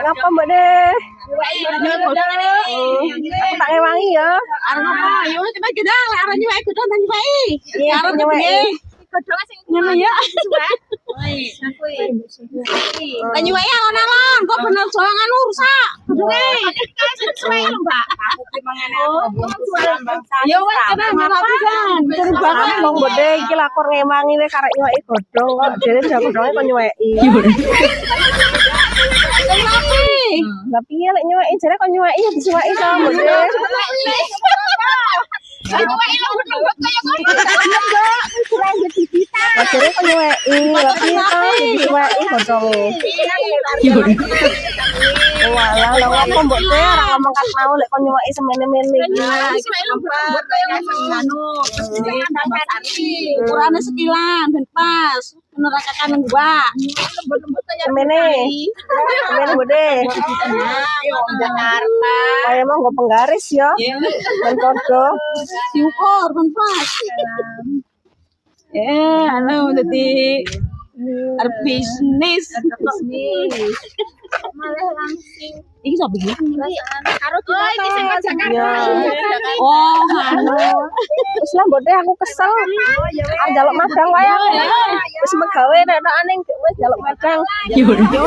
ngapa Mbak deh? Aku tak ngewangi ya. Arep apa? Yo coba kita arep nyuwek godhong dan nyuweki. Iya, Arep nyuweki. godhong sing ngono ya. Lah nyuweki alon-alon, kok bener jolongan rusak. Godhonge. Nyuweki lho, Mbak. Yo wis kena ngerapikan. Terus Aku mau Mbak deh iki lakor ngewangi nek karek nyuweki godhong kok dhewe dak godhonge kok nyuweki. Lah piye lek nyuweki jare kok nyuweki ya disuweki to Mbak deh. Lah jare kok nyuweki, lah piye to disuweki godhonge. Walah, lha ngopo Mbak deh ora ngomong kas mau lek kok nyuweki semene-mene iki. Ukurane sekilan ben pas. Menurut kakak nembak. Semene. Semene Mbak deh. Jakarta. Kayak mau nggo penggaris ya. Ben padha. Diukur ben pas. Halo dadi arep bisnis. Malah langsing. Iki sapa iki? Karo iki sing Jakarta. Oh, anu. Wis lah Mbak deh aku kesel. Arep njaluk madang wae aku. Wis megawe nek aneh wis njaluk madang. Yo anu.